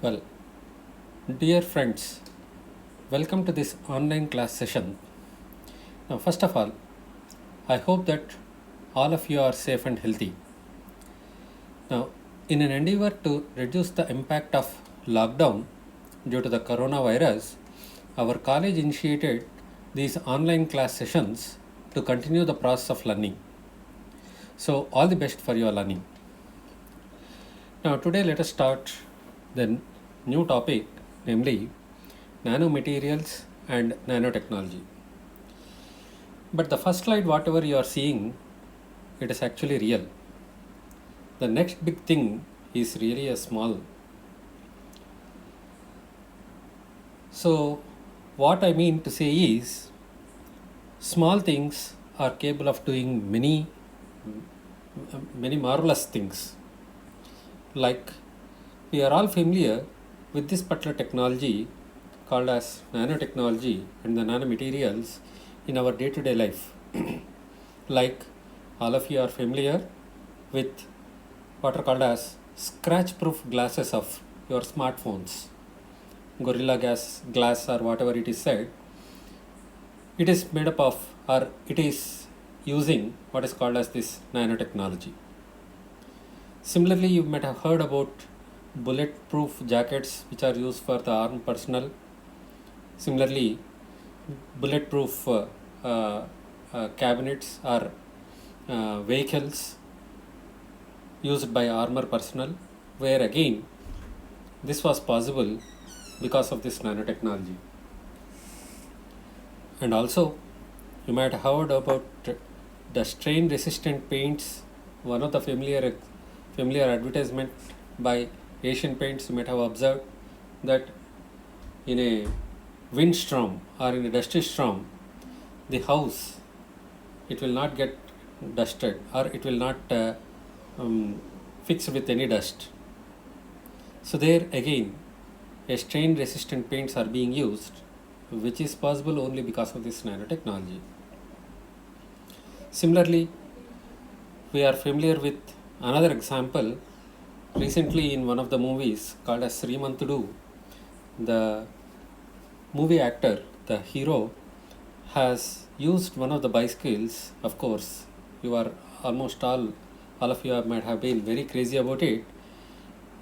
Well, dear friends, welcome to this online class session. Now, first of all, I hope that all of you are safe and healthy. Now, in an endeavor to reduce the impact of lockdown due to the coronavirus, our college initiated these online class sessions to continue the process of learning. So, all the best for your learning. Now, today let us start the new topic, namely nanomaterials and nanotechnology. But the first slide, whatever you are seeing, it is actually real. The next big thing is really a small. So, what I mean to say is, small things are capable of doing many marvelous things. Like, we are all familiar with this particular technology called as nanotechnology and the nanomaterials in our day-to-day life. Like, all of you are familiar with what are called as scratch-proof glasses of your smartphones, Gorilla Glass or whatever it is said. It is made up of, or it is using what is called as this nanotechnology. Similarly, you might have heard about bulletproof jackets which are used for the armed personnel. Similarly, bulletproof cabinets or vehicles used by armor personnel, where again this was possible because of this nanotechnology. And also, you might have heard about the strain resistant paints. One of the familiar advertisement by Asian Paints, you might have observed that in a windstorm or in a dusty storm, the house, it will not get dusted or it will not fix with any dust. So there again, a strain resistant paints are being used, which is possible only because of this nanotechnology. Similarly, we are familiar with another example. Recently, in one of the movies called as Srimantudu, the movie actor, the hero, has used one of the bicycles. Of course, you are almost all of you might have been very crazy about it.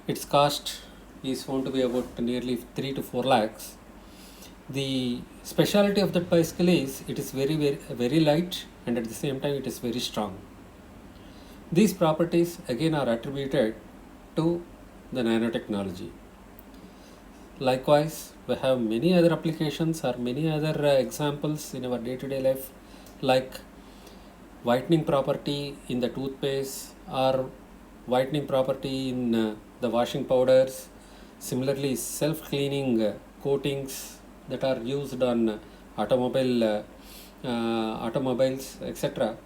Its cost is found to be about nearly 3 to 4 lakhs. The speciality of that bicycle is it is very light, and at the same time it is very strong. These properties again are attributed to the nanotechnology. Likewise, we have many other applications or many other examples in our day-to-day life, like whitening property in the toothpaste or whitening property in the washing powders. Similarly, self-cleaning coatings that are used on automobiles, etc.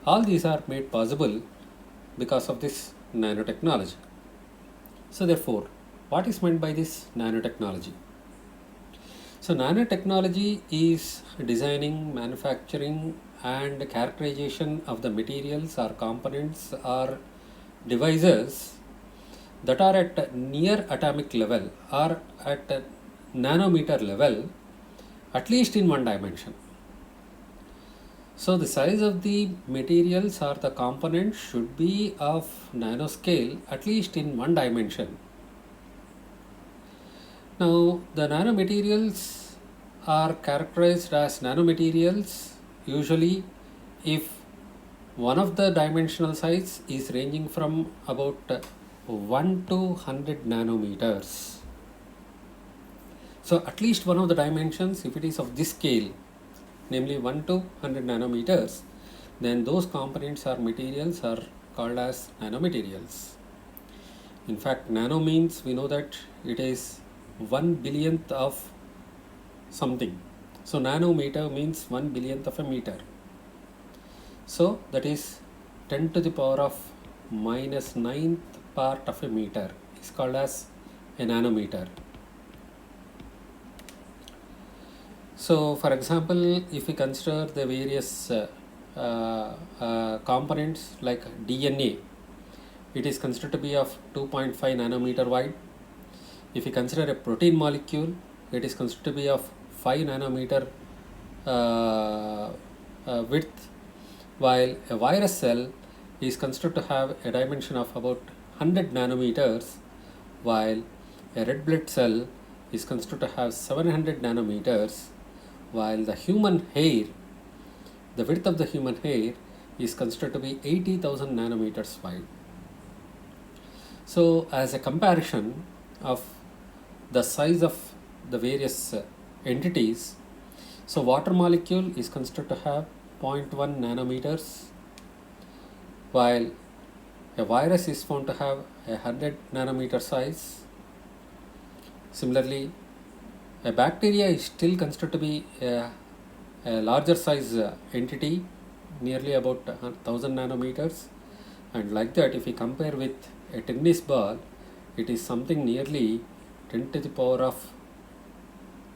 All these are made possible because of this nanotechnology. So therefore, what is meant by this nanotechnology? So nanotechnology is designing, manufacturing and characterization of the materials or components or devices that are at near atomic level or at a nanometer level, at least in one dimension. So the size of the materials or the components should be of nanoscale, at least in one dimension. Now, the nanomaterials are characterized as nanomaterials usually if one of the dimensional size is ranging from about 1 to 100 nanometers. So, at least one of the dimensions, if it is of this scale, namely 1 to 100 nanometers, then those components or materials are called as nanomaterials. In fact, nano means we know that it is 1 billionth of something. So nanometer means 1 billionth of a meter. So that is 10 to the power of minus 9th part of a meter is called as a nanometer. So for example, if we consider the various components like DNA, it is considered to be of 2.5 nanometer wide. if you consider a protein molecule, it is considered to be of 5 nanometer width, while a virus cell is considered to have a dimension of about 100 nanometers, while a red blood cell is considered to have 700 nanometers, while the human hair, the width of the human hair is considered to be 80,000 nanometers wide. So as a comparison of the size of the various entities, so water molecule is considered to have 0.1 nanometers, while a virus is found to have 100 nanometer size. Similarly, a bacteria is still considered to be a larger size entity, nearly about 1000 nanometers, and like that if we compare with a tennis ball, it is something nearly 10 to the power of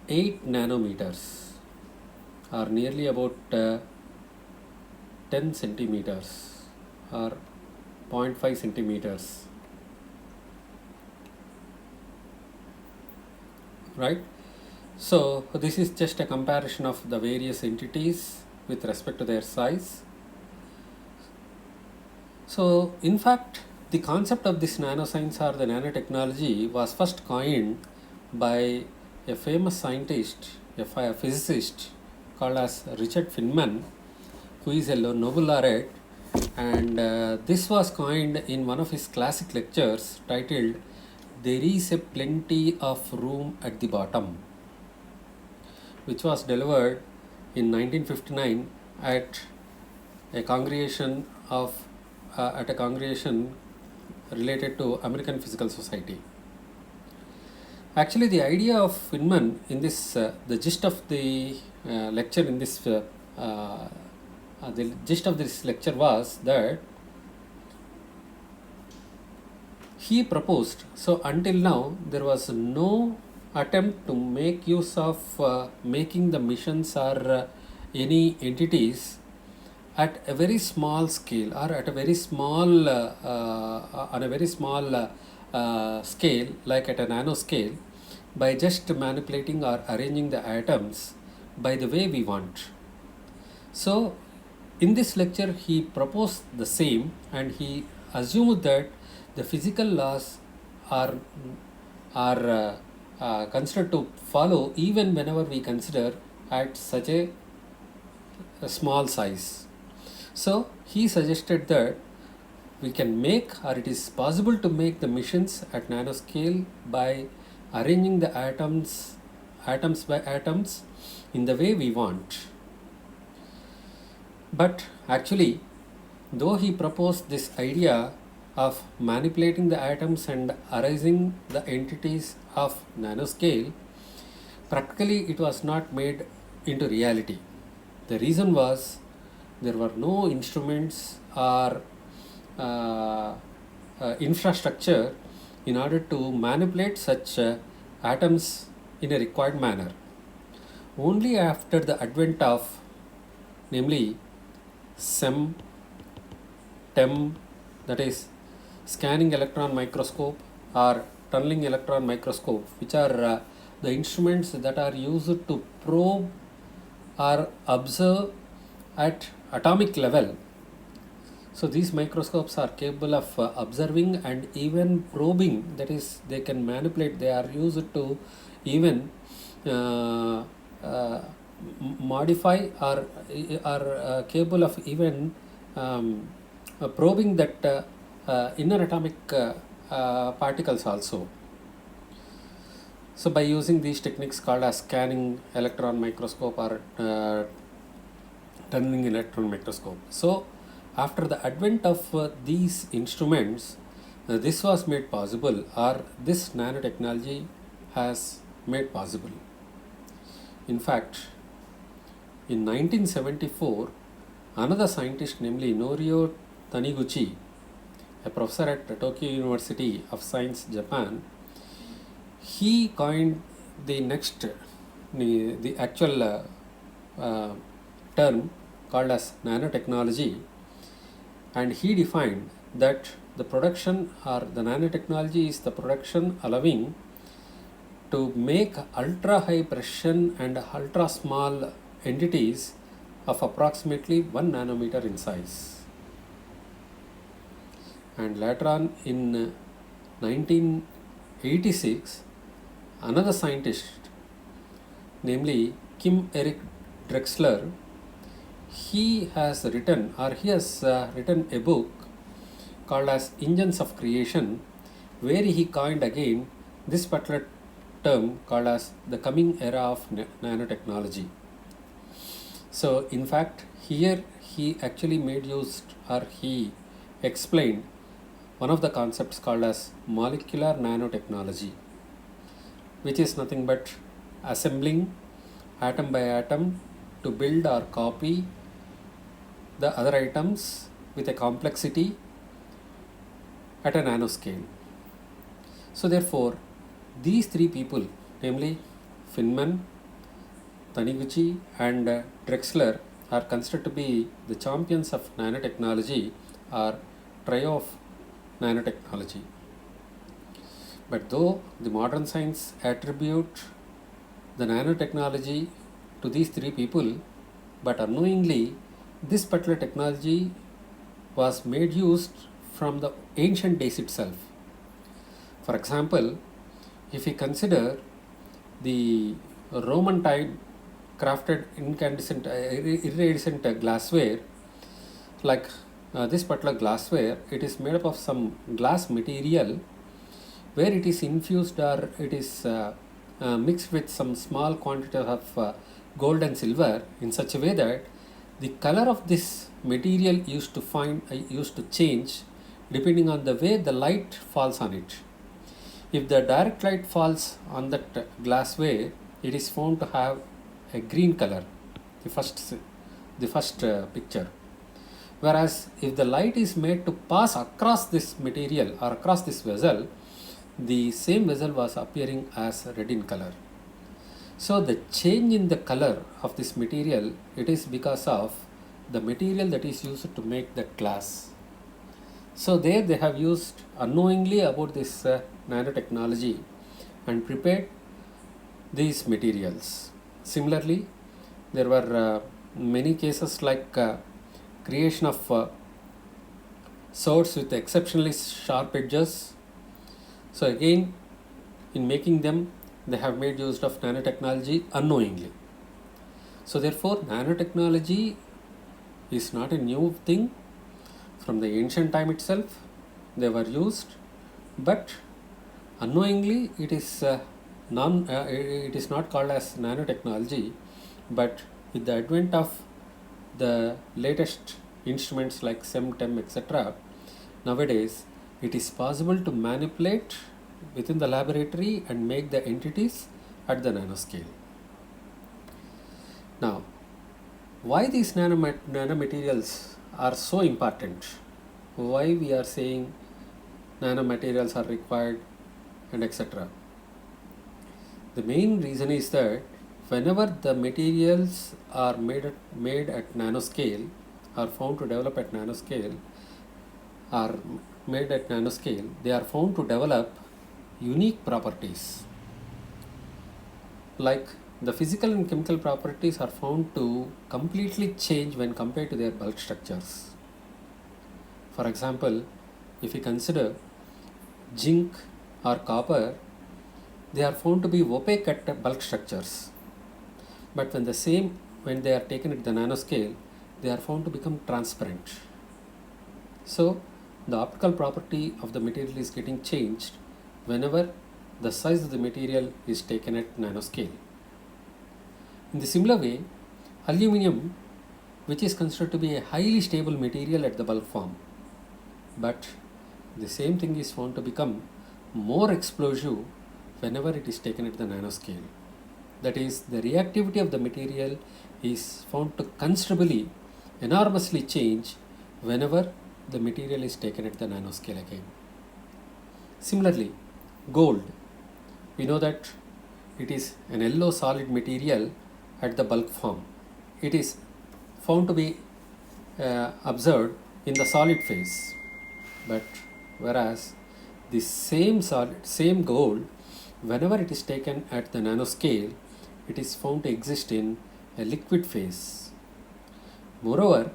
8 nanometers, or nearly about 10 centimeters or 0.5 centimeters, right? So this is just a comparison of the various entities with respect to their size. So in fact, the concept of this nanoscience or the nanotechnology was first coined by a famous scientist, a physicist called as Richard Feynman, who is a Nobel laureate, and this was coined in one of his classic lectures titled "There is a Plenty of Room at the Bottom," which was delivered in 1959 at a congregation related to American Physical Society. Actually, the idea of Feynman in this, the gist of the lecture in this, the gist of this lecture was that he proposed, so until now there was no attempt to make use of making the missions or any entities at a very small scale, or at a very small on a very small scale, like at a nano scale, by just manipulating or arranging the atoms by the way we want. So in this lecture he proposed the same, and he assumed that the physical laws are considered to follow even whenever we consider at such a small size. So he suggested that we can make, or it is possible to make, the missions at nanoscale by arranging the atoms by atoms in the way we want. But actually, though he proposed this idea of manipulating the atoms and arranging the entities of nanoscale, practically it was not made into reality. The reason was there were no instruments or infrastructure in order to manipulate such atoms in a required manner. Only after the advent of, namely, SEM, TEM, that is scanning electron microscope or tunneling electron microscope, which are the instruments that are used to probe or observe at atomic level. So these microscopes are capable of observing and even probing, that is, they can manipulate, they are used to even modify or are capable of even probing that inner atomic particles also. So by using these techniques called as scanning electron microscope or tunneling electron microscope. So after the advent of these instruments, this was made possible, or this nanotechnology has made possible. In fact, in 1974, another scientist, namely Norio Taniguchi, a professor at Tokyo University of Science, Japan, he coined the actual term called as nanotechnology, and he defined that the production, or the nanotechnology, is the production allowing to make ultra high precision and ultra small entities of approximately 1 nanometer in size. And later on in 1986, another scientist, namely Kim Eric Drexler, he has written a book called as Engines of Creation, where he coined again this particular term called as the coming era of nanotechnology. So in fact, here he actually made use, or he explained one of the concepts called as molecular nanotechnology, which is nothing but assembling atom by atom to build or copy the other items with a complexity at a nanoscale. So therefore, these three people, namely Feynman, Taniguchi and Drexler, are considered to be the champions of nanotechnology, or trio of nanotechnology. But though the modern science attribute the nanotechnology to these three people, but unknowingly this particular technology was made used from the ancient days itself. For example, if we consider the Roman time crafted incandescent iridescent glassware, like this particular glassware, it is made up of some glass material where it is infused, or it is mixed with some small quantity of gold and silver in such a way that the color of this material used to change depending on the way the light falls on it. If the direct light falls on that glassware, it is found to have a green color, the first picture. Whereas if the light is made to pass across this material or across this vessel, the same vessel was appearing as red in color. So the change in the color of this material, it is because of the material that is used to make that glass. So there they have used unknowingly about this nanotechnology and prepared these materials. Similarly, there were many cases like creation of swords with exceptionally sharp edges. So again, in making them, they have made use of nanotechnology unknowingly. So therefore, nanotechnology is not a new thing. From the ancient time itself, they were used, but unknowingly it is it is not called as nanotechnology. But with the advent of the latest instruments like SEM, TEM, etc., nowadays it is possible to manipulate within the laboratory and make the entities at the nanoscale. Now, why these nanomaterials are so important? Why we are saying nanomaterials are required and etc. The main reason is that whenever the materials are made at nanoscale, are found to develop at nanoscale, are made at nanoscale, they are found to develop unique properties. Like the physical and chemical properties are found to completely change when compared to their bulk structures. For example, if you consider zinc or copper, they are found to be opaque at bulk structures. But when they are taken at the nanoscale, they are found to become transparent. So the optical property of the material is getting changed whenever the size of the material is taken at nanoscale. In the similar way, aluminum, which is considered to be a highly stable material at the bulk form, but the same thing is found to become more explosive whenever it is taken at the nanoscale. That is, the reactivity of the material is found to considerably, enormously change whenever the material is taken at the nanoscale again. Similarly, gold, we know that it is an yellow solid material at the bulk form. It is found to be observed in the solid phase, but whereas the same gold whenever it is taken at the nanoscale, it is found to exist in a liquid phase. Moreover,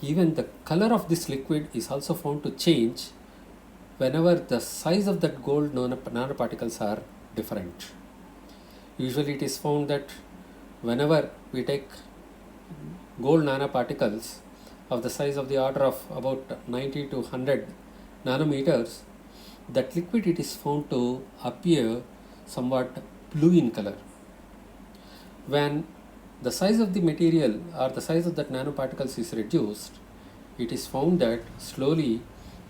even the color of this liquid is also found to change whenever the size of that gold nanoparticles are different. Usually it is found that whenever we take gold nanoparticles of the size of the order of about 90 to 100 nanometers, that liquid it is found to appear somewhat blue in color. When the size of the material or the size of that nanoparticles is reduced, it is found that slowly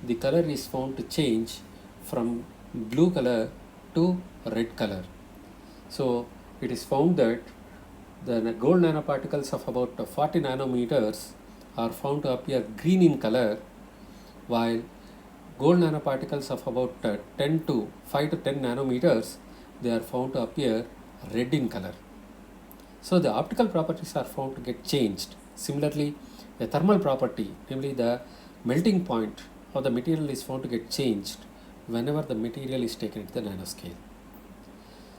the color is found to change from blue color to red color. So it is found that the gold nanoparticles of about 40 nanometers are found to appear green in color, while gold nanoparticles of about 5 to 10 nanometers, they are found to appear red in color. So the optical properties are found to get changed. Similarly, a thermal property, namely the melting point of the material, is found to get changed whenever the material is taken at the nanoscale.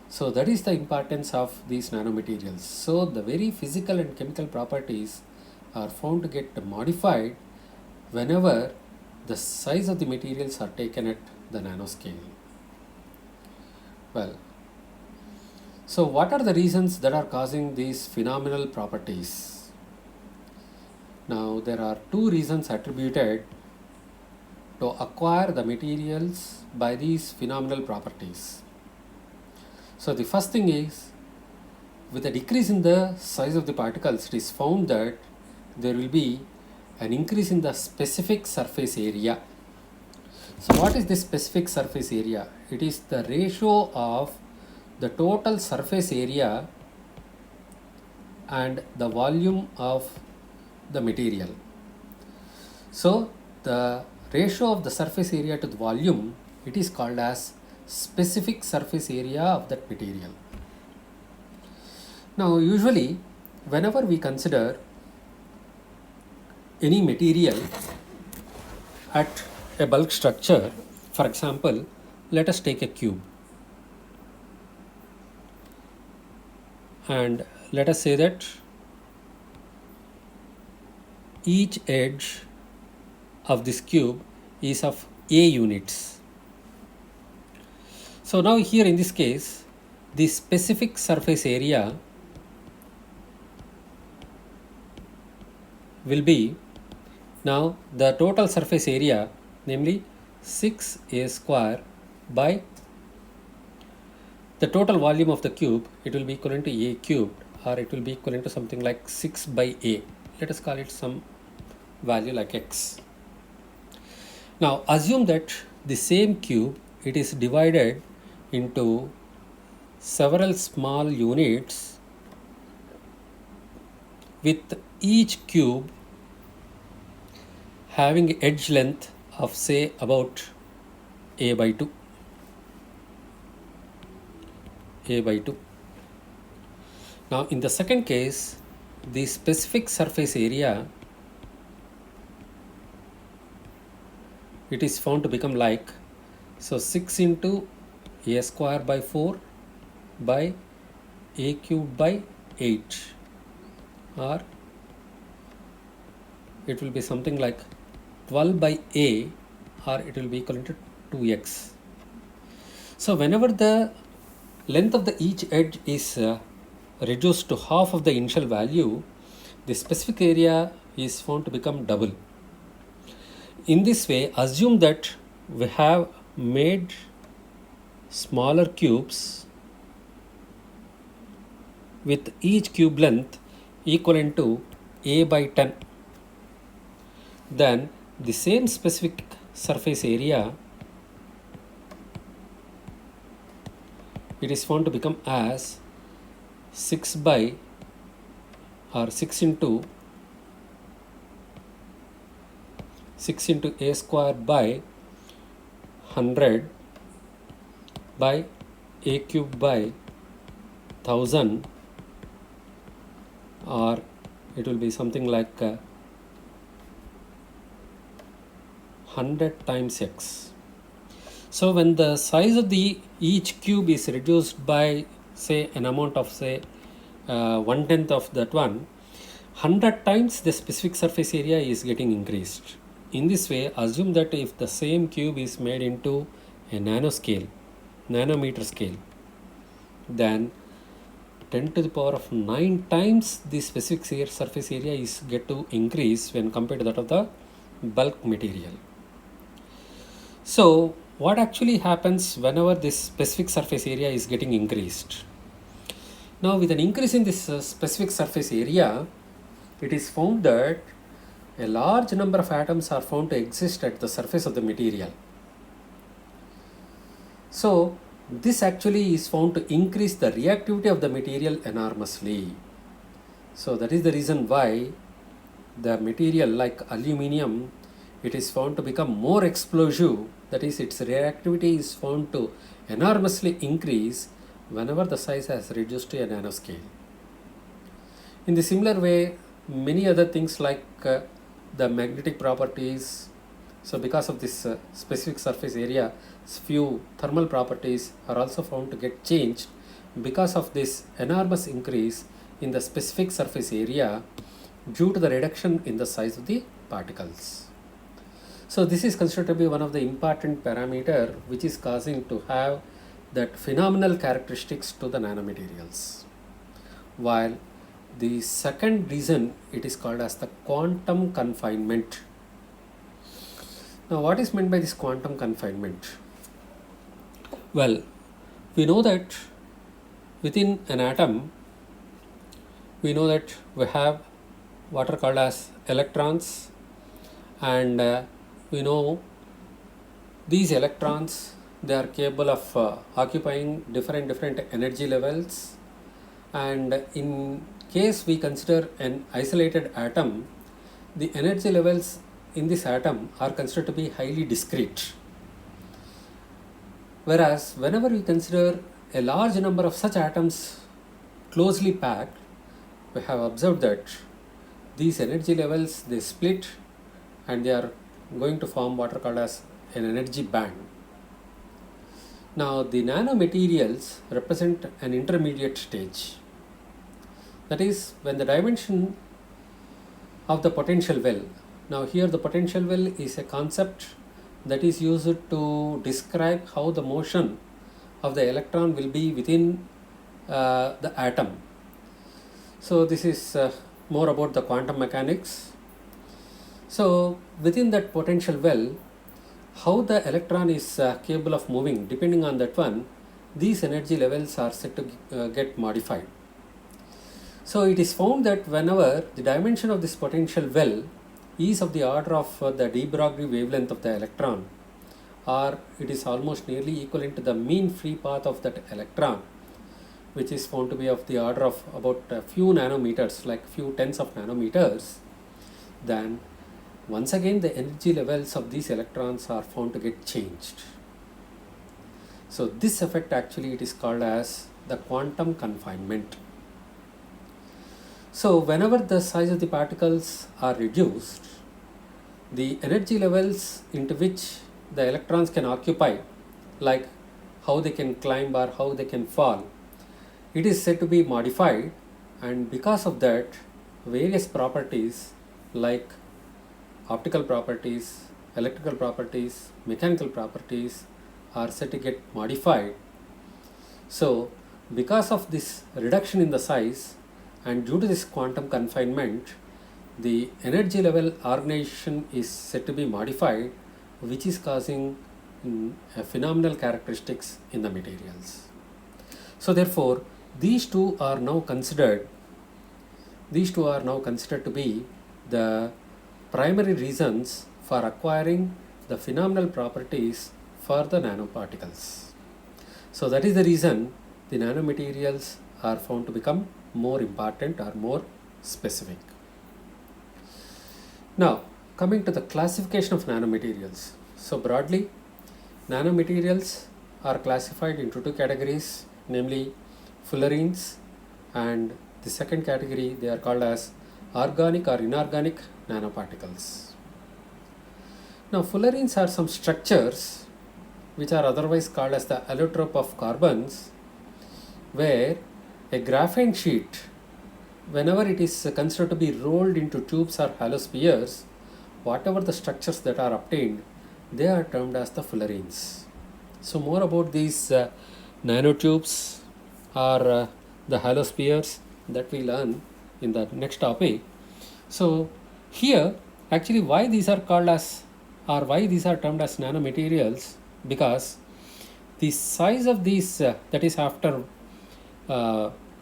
So that is the importance of these nanomaterials. So the very physical and chemical properties are found to get modified whenever the size of the materials are taken at the nanoscale. Well, so what are the reasons that are causing these phenomenal properties? Now there are two reasons attributed to acquire the materials by these phenomenal properties. So the first thing is, with a decrease in the size of the particles, it is found that there will be an increase in the specific surface area. So what is this specific surface area? It is the ratio of the total surface area and the volume of the material. So the ratio of the surface area to the volume, it is called as specific surface area of that material. Now usually whenever we consider any material at a bulk structure, for example, let us take a cube, and let us say that each edge of this cube is of A units. So now here in this case, the specific surface area will be now the total surface area, namely 6A square by the total volume of the cube. It will be equivalent to A cubed, or it will be equivalent to something like 6 by A. Let us call it some value like X. Now assume that the same cube, it is divided into several small units, with each cube having edge length of say about A by 2. Now in the second case, the specific surface area, it is found to become like, so 6 into A square by 4 by A cube by 8, or it will be something like 12 by A, or it will be equivalent to 2x. So whenever the length of the each edge is reduced to half of the initial value, the specific area is found to become double. In this way, assume that we have made smaller cubes with each cube length equivalent to A by 10. Then the same specific surface area, it is found to become as 6 by, or 6 into A square by 100 by A cube by 1000, or it will be something like 100 times x. So when the size of the each cube is reduced by say an amount of say 1/10 of that one, 100 times the specific surface area is getting increased. In this way, assume that if the same cube is made into a nanometer scale, then 10 to the power of 9 times the specific surface area is get to increase when compared to that of the bulk material. So what actually happens whenever this specific surface area is getting increased? Now with an increase in this specific surface area, it is found that a large number of atoms are found to exist at the surface of the material. So this actually is found to increase the reactivity of the material enormously. So that is the reason why the material like aluminium, it is found to become more explosive, that is its reactivity is found to enormously increase whenever the size has reduced to a nanoscale. In the similar way, many other things like the magnetic properties, so because of this specific surface area, few thermal properties are also found to get changed because of this enormous increase in the specific surface area due to the reduction in the size of the particles. So this is considered to be one of the important parameter which is causing to have that phenomenal characteristics to the nanomaterials. While the second reason, it is called as the quantum confinement. Now what is meant by this quantum confinement? Well, we know that within an atom, we know that we have what are called as electrons, and we know these electrons, they are capable of occupying different energy levels, and in case we consider an isolated atom, the energy levels in this atom are considered to be highly discrete. Whereas whenever we consider a large number of such atoms closely packed, we have observed that these energy levels, they split and they are going to form what are called as an energy band. Now the nanomaterials represent an intermediate stage. That is when the dimension of the potential well. Now here the potential well is a concept that is used to describe how the motion of the electron will be within the atom. So this is more about the quantum mechanics. So within that potential well, how the electron is capable of moving, depending on that one, these energy levels are set to get modified. So it is found that whenever the dimension of this potential well is of the order of the de Broglie wavelength of the electron, or it is almost nearly equivalent to the mean free path of that electron, which is found to be of the order of about a few nanometers, like few tens of nanometers, then once again the energy levels of these electrons are found to get changed. So this effect actually it is called as the quantum confinement. So whenever the size of the particles are reduced, the energy levels into which the electrons can occupy, like how they can climb or how they can fall, it is said to be modified, and because of that various properties like optical properties, electrical properties, mechanical properties are said to get modified. So because of this reduction in the size and due to this quantum confinement, the energy level organization is said to be modified, which is causing a phenomenal characteristics in the materials. So therefore these two are now considered to be the primary reasons for acquiring the phenomenal properties for the nanoparticles. So that is the reason the nanomaterials are found to become more important or more specific. Now coming to the classification of nanomaterials. So broadly, nanomaterials are classified into two categories, namely fullerenes, and the second category they are called as organic or inorganic nanoparticles. Now fullerenes are some structures which are otherwise called as the allotrope of carbons, where a graphene sheet, whenever it is considered to be rolled into tubes or hollow spheres, whatever the structures that are obtained, they are termed as the fullerenes. So more about these nanotubes or the hollow spheres that we learn in the next topic. So here, actually, why these are called as, or why these are termed as nanomaterials, because the size of these, that is after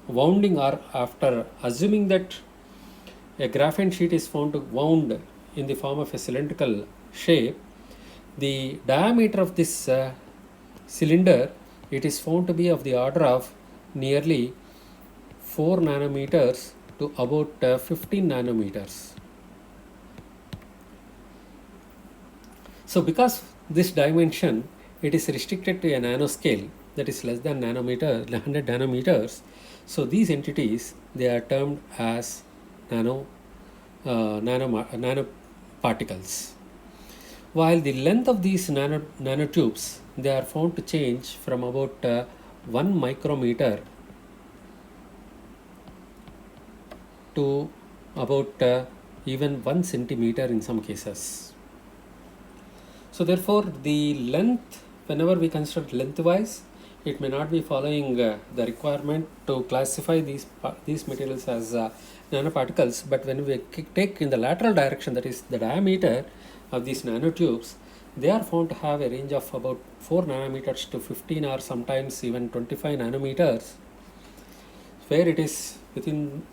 wounding, or after assuming that a graphene sheet is found to wound in the form of a cylindrical shape, the diameter of this cylinder, it is found to be of the order of nearly 4 nanometers to about 15 nanometers. So because this dimension, it is restricted to a nanoscale, that is less than 100 nanometers, so these entities, they are termed as nanoparticles. While the length of these nanotubes, they are found to change from about 1 micrometer to about even 1 centimeter in some cases. So therefore, the length, whenever we consider lengthwise, it may not be following the requirement to classify these materials as nanoparticles, but when we take in the lateral direction, that is the diameter of these nanotubes, they are found to have a range of about 4 nanometers to 15 or sometimes even 25 nanometers, where it is within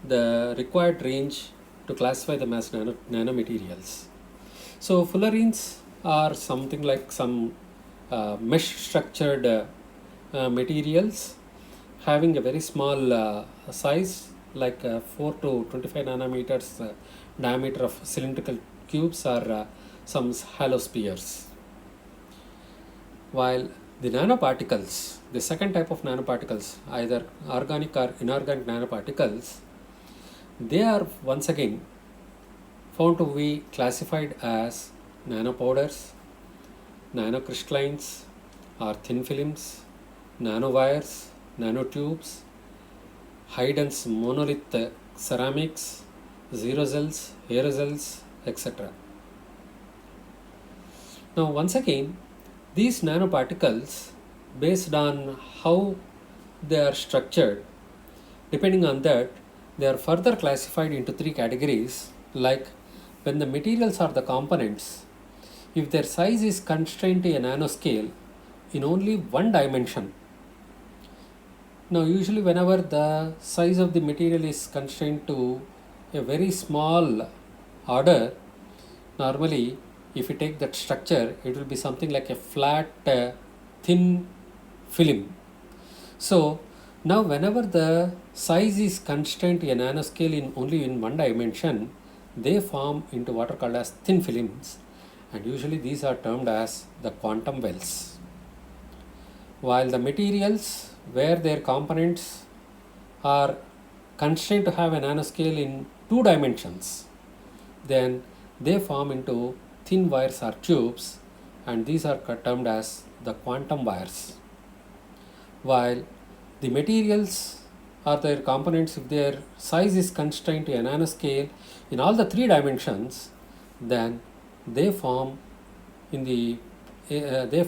the required range to classify them as nanomaterials. So fullerenes are something like some mesh structured materials having a very small size, like 4 to 25 nanometers diameter of cylindrical cubes, or some hollow spheres. While the nanoparticles, the second type of nanoparticles, either organic or inorganic nanoparticles, they are once again found to be classified as nanopowders, nanocrystallines or thin films, nanowires, nanotubes, high dense monolith ceramics, xerozols, aerosols, etc. Now once again, these nanoparticles, based on how they are structured, depending on that, they are further classified into 3 categories, like when the materials are the components, if their size is constrained to a nanoscale in only one dimension. Now usually whenever the size of the material is constrained to a very small order, normally if you take that structure, it will be something like a flat thin film. So now whenever the size is constrained to a nanoscale in only in one dimension, they form into what are called as thin films, and usually these are termed as the quantum wells. While the materials where their components are constrained to have a nanoscale in 2 dimensions, then they form into thin wires or tubes, and these are termed as the quantum wires. While the materials or their components, if their size is constrained to a nanoscale in all the 3 dimensions, then they form they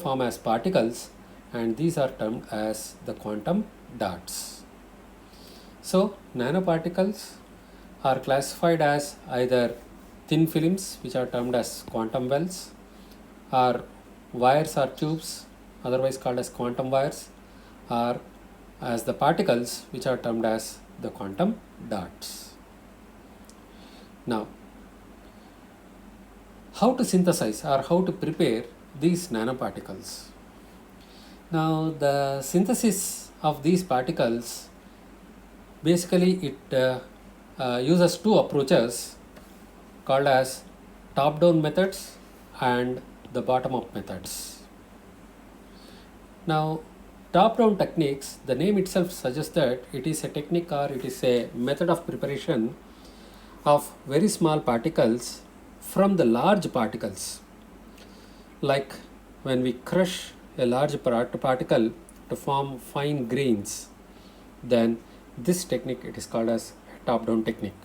form as particles, and these are termed as the quantum dots. So nanoparticles are classified as either thin films, which are termed as quantum wells, or wires or tubes, otherwise called as quantum wires, or as the particles, which are termed as the quantum dots. Now, how to synthesize or how to prepare these nanoparticles? Now, the synthesis of these particles, basically it uses 2 approaches called as top-down methods and the bottom-up methods. Now, top-down techniques, the name itself suggests that it is a technique or it is a method of preparation of very small particles from the large particles. Like when we crush a large particle to form fine grains, then this technique it is called as top-down technique.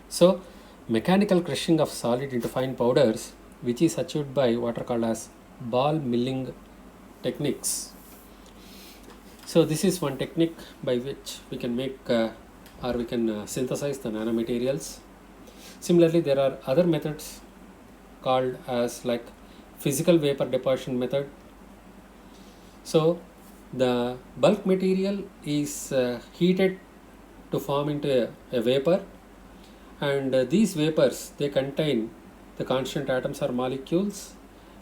So mechanical crushing of solid into fine powders, which is achieved by what are called as ball milling techniques. So this is one technique by which we can make or we can synthesize the nanomaterials. Similarly, there are other methods called as like physical vapor deposition method. So the bulk material is heated to form into a vapor, and these vapors, they contain the constant atoms or molecules,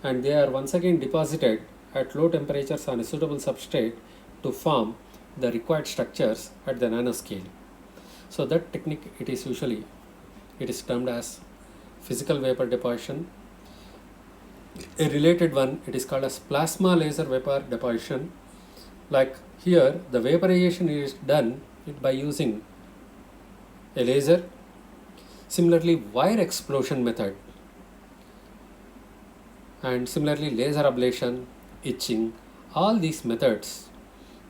and they are once again deposited at low temperatures on a suitable substrate to form the required structures at the nanoscale. So that technique it is termed as physical vapor deposition. A related one, it is called as plasma laser vapor deposition. Like here, the vaporization is done by using a laser. Similarly, wire explosion method, and similarly laser ablation, etching, all these methods,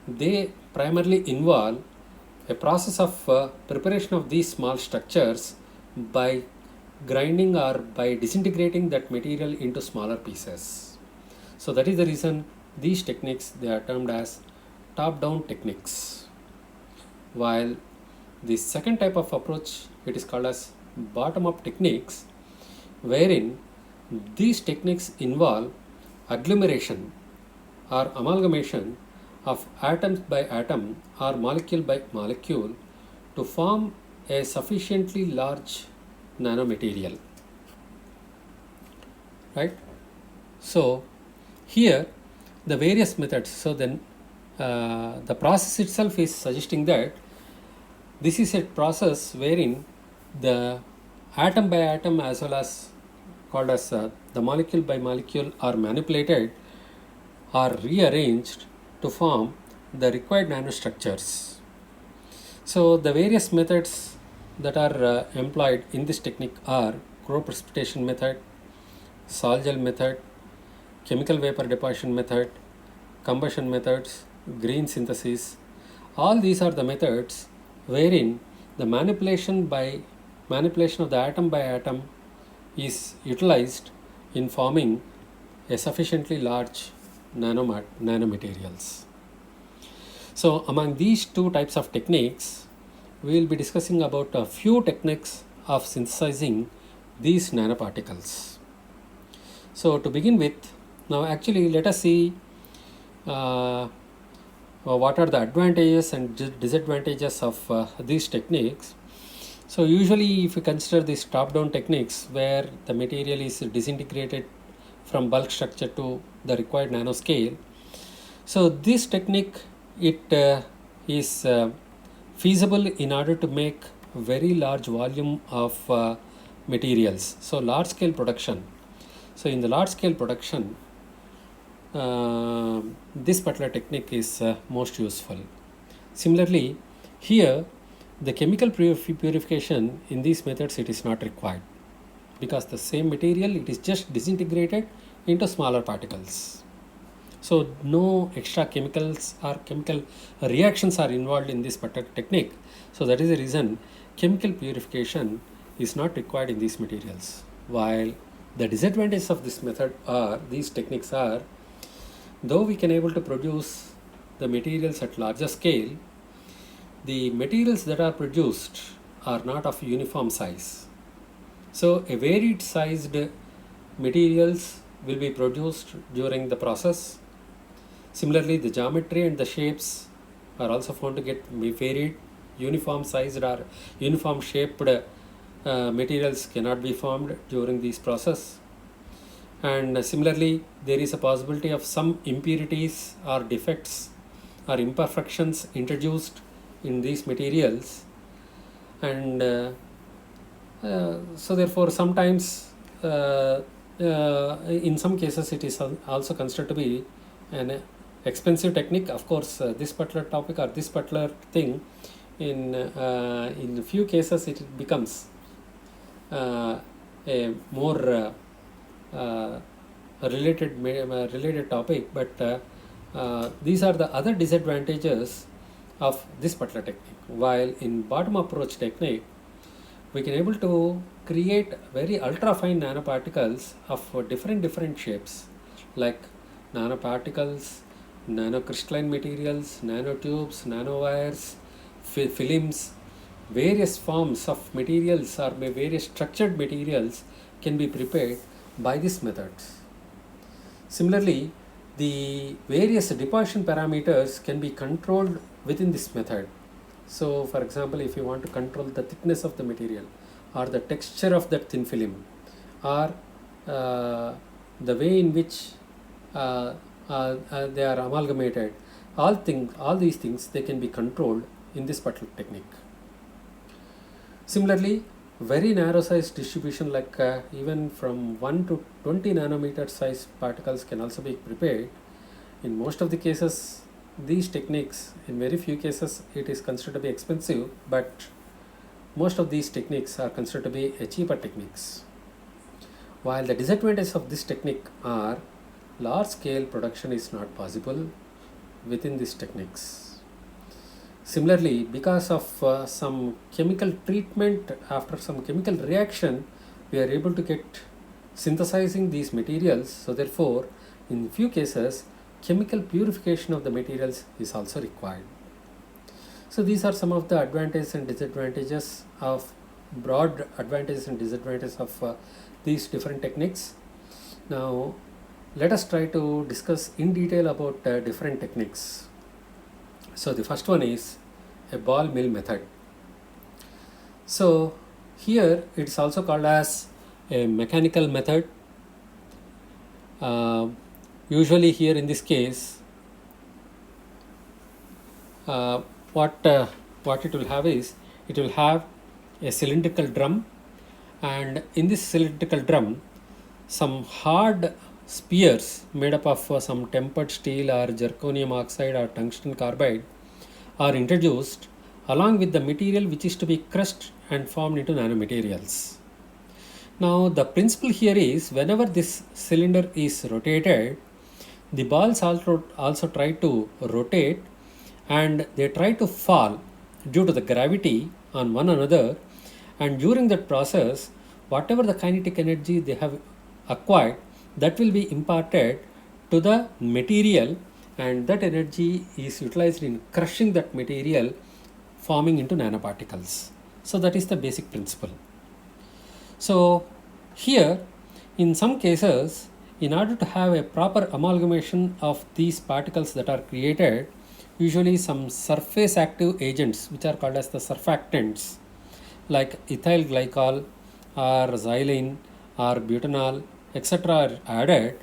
they primarily involve a process of preparation of these small structures by grinding or by disintegrating that material into smaller pieces. So that is the reason these techniques, they are termed as top-down techniques. While the second type of approach, it is called as bottom-up techniques, wherein these techniques involve agglomeration or amalgamation of atoms by atom or molecule by molecule to form a sufficiently large nanomaterial, right? So here the various methods, so then the process itself is suggesting that this is a process wherein the atom by atom as well as called as the molecule by molecule are manipulated or rearranged to form the required nanostructures. So the various methods that are employed in this technique are cryoprecipitation method, sol gel method, chemical vapor deposition method, combustion methods, green synthesis. All these are the methods wherein the manipulation of the atom by atom is utilized in forming a sufficiently large nanomaterials. So among these two types of techniques, we will be discussing about a few techniques of synthesizing these nanoparticles. So to begin with, now actually let us see what are the advantages and disadvantages of these techniques. So usually if you consider these top-down techniques where the material is disintegrated from bulk structure to the required nanoscale, so this technique is feasible in order to make very large volume of materials. So large scale production. So in the large scale production, this particular technique is most useful. Similarly, here the chemical purification in these methods, it is not required because the same material, it is just disintegrated into smaller particles. So no extra chemicals or chemical reactions are involved in this particular technique. So that is the reason chemical purification is not required in these materials. While the disadvantages of this method are, these techniques are, though we can able to produce the materials at larger scale, the materials that are produced are not of uniform size. So a varied sized materials will be produced during the process. Similarly, the geometry and the shapes are also found to get varied. Uniform sized or uniform shaped materials cannot be formed during this process. And similarly, there is a possibility of some impurities or defects or imperfections introduced in these materials, and so therefore sometimes in some cases it is also considered to be an expensive technique. Of course, this particular topic or this particular thing, in few cases it becomes a more a related topic, but these are the other disadvantages of this particular technique. While in bottom approach technique, we can able to create very ultra fine nanoparticles of different shapes, like nanoparticles, nanocrystalline materials, nanotubes, nanowires, films. Various forms of materials or various structured materials can be prepared by these methods. Similarly, the various deposition parameters can be controlled within this method. So, for example, if you want to control the thickness of the material or the texture of that thin film, or the way in which they are amalgamated, all these things, they can be controlled in this particular technique. Similarly, very narrow size distribution, like even from 1 to 20 nanometer size particles can also be prepared. In most of the cases, these techniques, in very few cases, it is considered to be expensive, but most of these techniques are considered to be cheaper techniques. While the disadvantages of this technique are large scale production is not possible within these techniques. Similarly, because of some chemical treatment, after some chemical reaction, we are able to get synthesizing these materials. So therefore, in few cases, chemical purification of the materials is also required. So these are some of the advantages and disadvantages of broad advantages and disadvantages of these different techniques. Now, let us try to discuss in detail about different techniques. So the first one is a ball mill method. So here it's also called as a mechanical method. Usually here in this case, what it will have is, it will have a cylindrical drum, and in this cylindrical drum, some hard spears made up of some tempered steel or zirconium oxide or tungsten carbide are introduced along with the material, which is to be crushed and formed into nanomaterials. Now the principle here is, whenever this cylinder is rotated, the balls also try to rotate, and they try to fall due to the gravity on one another, and during that process, whatever the kinetic energy they have acquired, that will be imparted to the material, and that energy is utilized in crushing that material, forming into nanoparticles. So that is the basic principle. So here, in some cases, in order to have a proper amalgamation of these particles that are created, usually some surface active agents, which are called as the surfactants, like ethyl glycol or xylene or butanol, etc., are added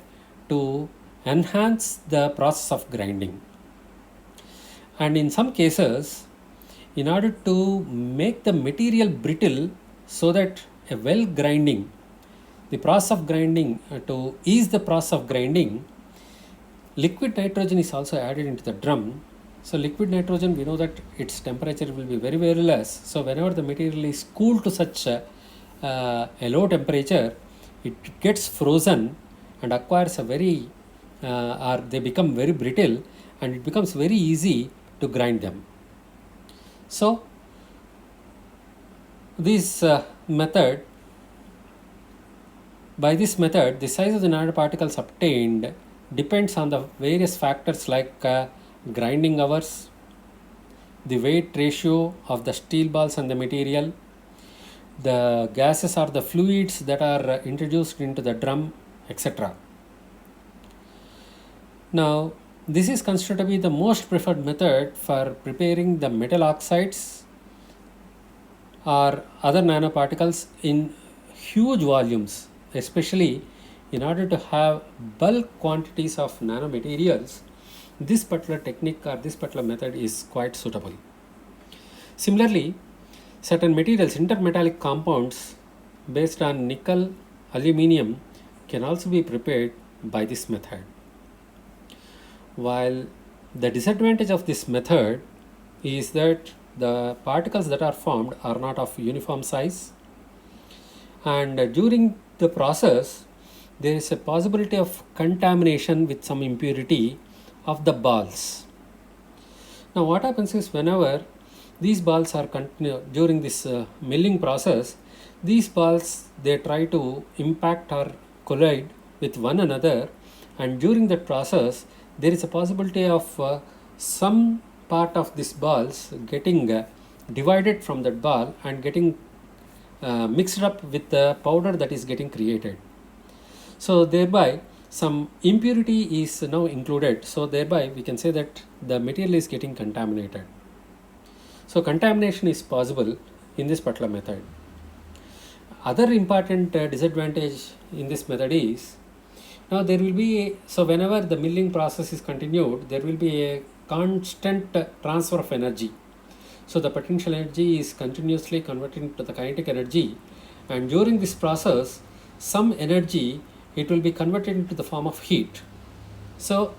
to enhance the process of grinding. And in some cases, in order to make the material brittle, so that a well grinding, the process of grinding, to ease the process of grinding, liquid nitrogen is also added into the drum. So liquid nitrogen, we know that its temperature will be very, very less. So whenever the material is cooled to such a low temperature, it gets frozen and acquires a very, or they become very brittle, and it becomes very easy to grind them. So this method, by this method, the size of the nanoparticles obtained depends on the various factors like grinding hours, the weight ratio of the steel balls and the material, the gases or the fluids that are introduced into the drum, etc. Now, this is considered to be the most preferred method for preparing the metal oxides or other nanoparticles in huge volumes, especially in order to have bulk quantities of nanomaterials. This particular technique or this particular method is quite suitable. Similarly, certain materials, intermetallic compounds based on nickel, aluminium, can also be prepared by this method. While the disadvantage of this method is that the particles that are formed are not of uniform size, and during the process, there is a possibility of contamination with some impurity of the balls. Now what happens is, whenever these balls are during this milling process, these balls, they try to impact or collide with one another, and during that process there is a possibility of some part of this balls getting divided from that ball and getting mixed up with the powder that is getting created. So thereby some impurity is now included, so thereby we can say that the material is getting contaminated. So contamination is possible in this particular method. Other important disadvantage in this method is, now there will be, so whenever the milling process is continued, there will be a constant transfer of energy. So the potential energy is continuously converted to the kinetic energy, and during this process some energy, it will be converted into the form of heat. So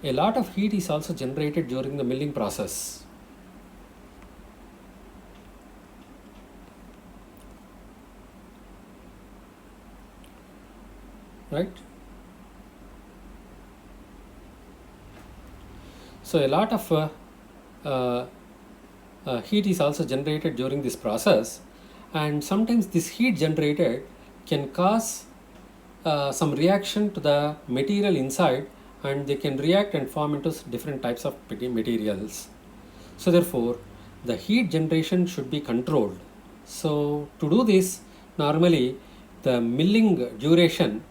a lot of heat is also generated during the milling process. Right? So a lot of heat is also generated during this process, and sometimes this heat generated can cause some reaction to the material inside, and they can react and form into different types of materials. So therefore the heat generation should be controlled. So to do this, normally the milling duration,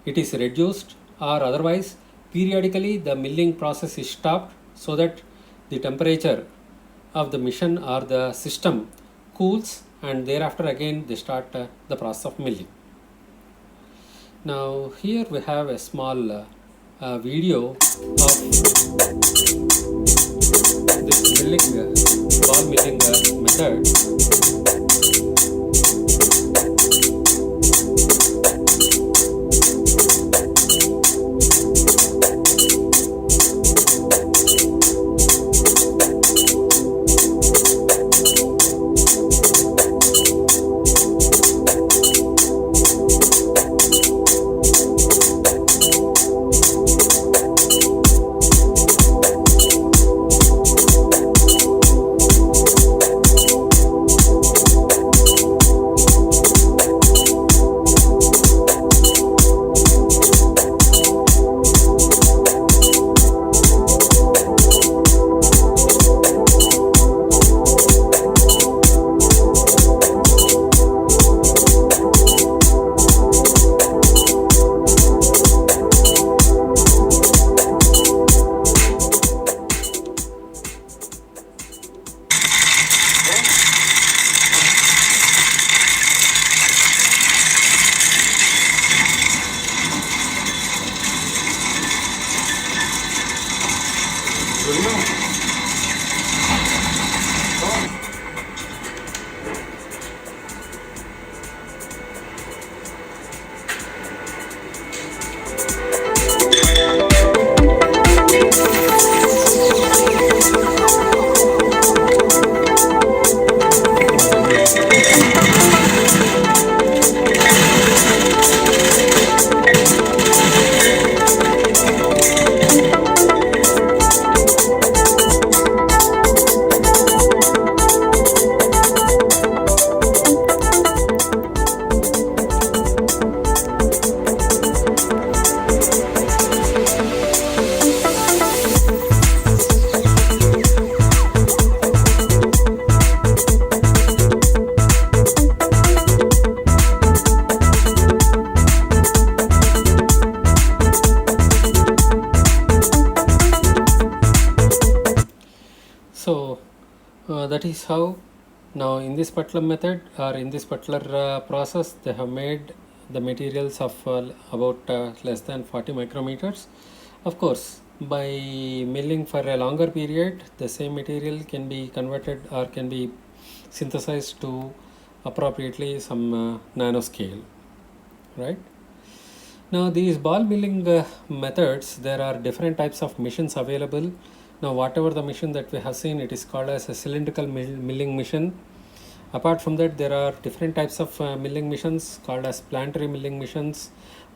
it is reduced, or otherwise periodically the milling process is stopped, so that the temperature of the machine or the system cools, and thereafter again they start the process of milling. Now here we have a small video of this milling, ball milling method. So that is how, now in this particular method, or in this particular process, they have made the materials of about less than 40 micrometers. Of course, by milling for a longer period, the same material can be converted or can be synthesized to appropriately some nanoscale, right? Now these ball milling methods, there are different types of machines available. Now whatever the machine that we have seen, it is called as a cylindrical milling machine. Apart from that, there are different types of milling machines called as planetary milling machines,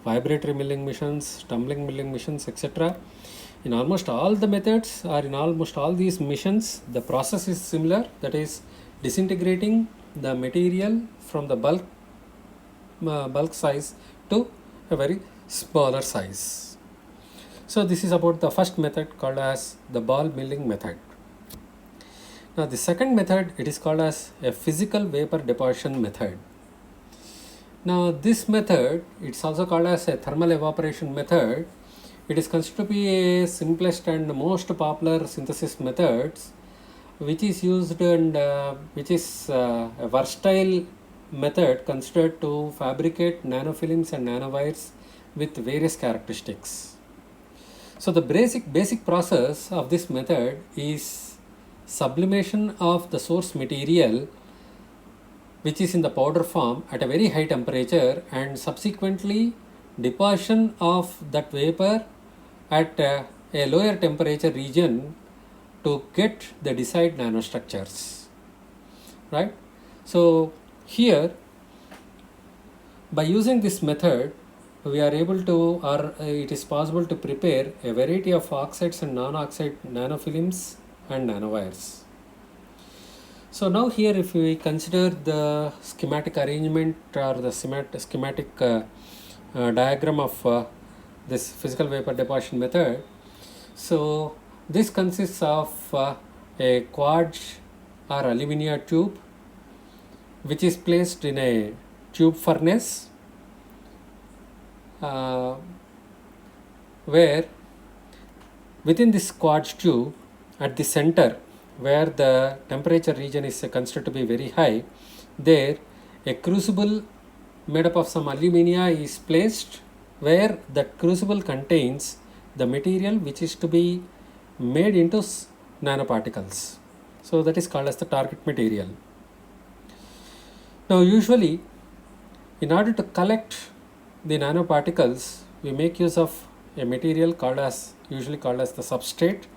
vibratory milling machines, tumbling milling machines, etc. In almost all the methods or in almost all these missions, the process is similar, that is disintegrating the material from the bulk size to a very smaller size. So this is about the first method called as the ball milling method. Now the second method, it is called as a physical vapor deposition method. Now this method, it's also called as a thermal evaporation method. It is considered to be a simplest and most popular synthesis methods, which is used and which is a versatile method considered to fabricate nanofilms and nanowires with various characteristics. So the basic process of this method is sublimation of the source material, which is in the powder form, at a very high temperature, and subsequently deposition of that vapor at a lower temperature region to get the desired nanostructures, right? So here, by using this method, we are able to, or it is possible to prepare a variety of oxides and non-oxide nanofilms and nanowires. So now here, if we consider the schematic arrangement or the schematic diagram of this physical vapor deposition method, so this consists of a quartz or alumina tube, which is placed in a tube furnace, where within this quartz tube, at the center, where the temperature region is considered to be very high, there a crucible made up of some alumina is placed, where that crucible contains the material which is to be made into nanoparticles. So that is called as the target material. Now usually, in order to collect the nanoparticles, we make use of a material usually called as the substrate.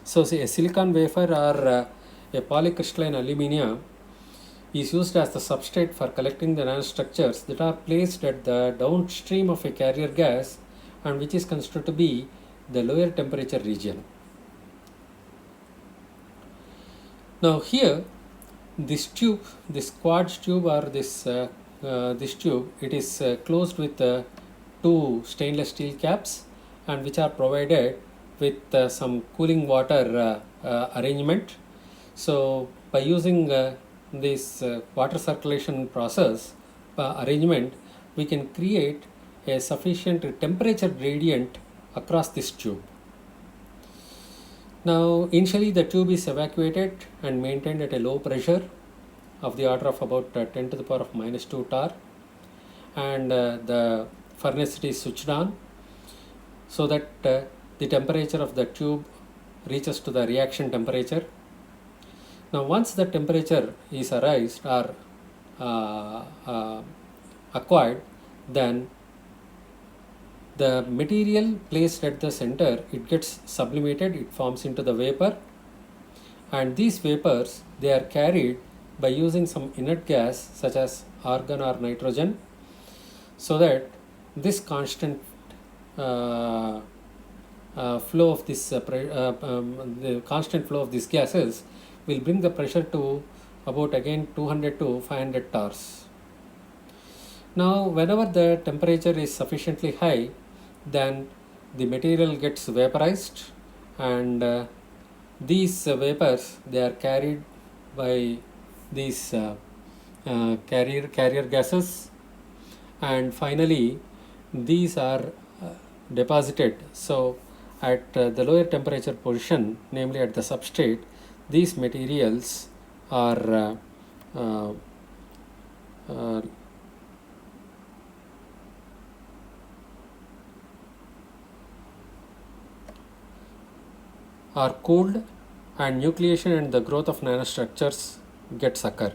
So say a silicon wafer or a polycrystalline alumina is used as the substrate for collecting the nanostructures that are placed at the downstream of a carrier gas, and which is considered to be the lower temperature region. Now here, this tube, this quartz tube or this tube, it is closed with two stainless steel caps, and which are provided with some cooling water arrangement. So by using this water circulation process arrangement, we can create a sufficient temperature gradient across this tube. Now initially the tube is evacuated and maintained at a low pressure of the order of about 10 to the power of minus 2 torr, and the furnace is switched on so that the temperature of the tube reaches to the reaction temperature. Now once the temperature is arised or acquired, then the material placed at the center, it gets sublimated, it forms into the vapor, and these vapors, they are carried by using some inert gas such as argon or nitrogen, so that this constant flow of this the constant flow of these gases will bring the pressure to about again 200 to 500 torrs. Now whenever the temperature is sufficiently high, then the material gets vaporized, and these vapors, they are carried by these carrier gases, and finally these are deposited. So at the lower temperature position, namely at the substrate, these materials are cooled, and nucleation and the growth of nanostructures gets occur.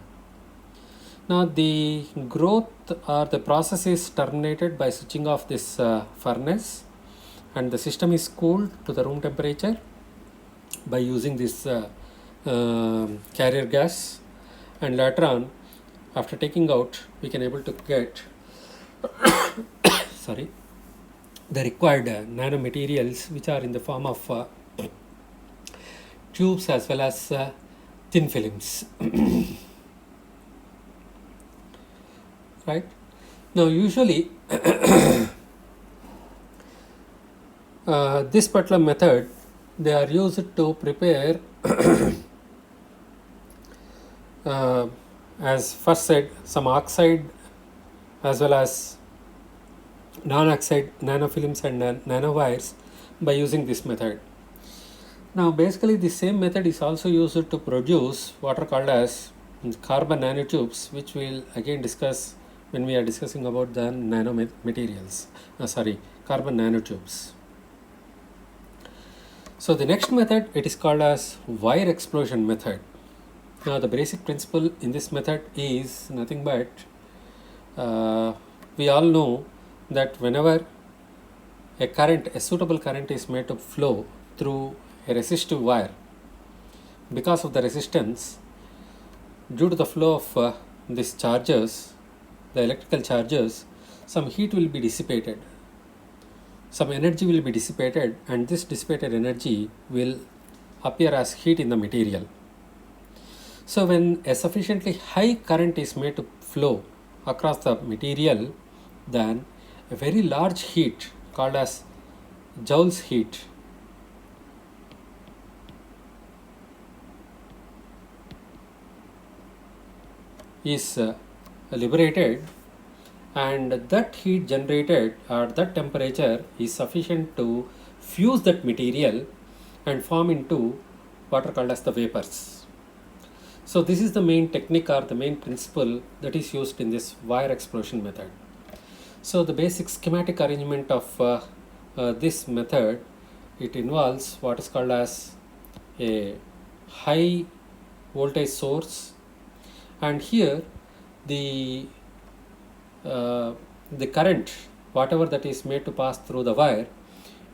Now the growth or the process is terminated by switching off this furnace, and the system is cooled to the room temperature by using this carrier gas, and later on, after taking out, we can able to get sorry, the required nanomaterials, which are in the form of tubes as well as thin films. Right? Now, usually this particular method, they are used to prepare as first said, some oxide as well as non-oxide nanofilms and nanowires by using this method. Now, basically the same method is also used to produce what are called as carbon nanotubes, which we'll again discuss when we are discussing about the nanomaterials, carbon nanotubes. So the next method, it is called as wire explosion method. Now the basic principle in this method is nothing but we all know that whenever a suitable current is made to flow through a resistive wire, because of the resistance, due to the flow of these charges, the electrical charges, some heat will be dissipated, some energy will be dissipated, and this dissipated energy will appear as heat in the material. So when a sufficiently high current is made to flow across the material, then a very large heat called as Joule's heat is liberated, and that heat generated at that temperature is sufficient to fuse that material and form into what are called as the vapors. So this is the main technique or the main principle that is used in this wire explosion method. So the basic schematic arrangement of this method, it involves what is called as a high voltage source, and here the current, whatever that is made to pass through the wire,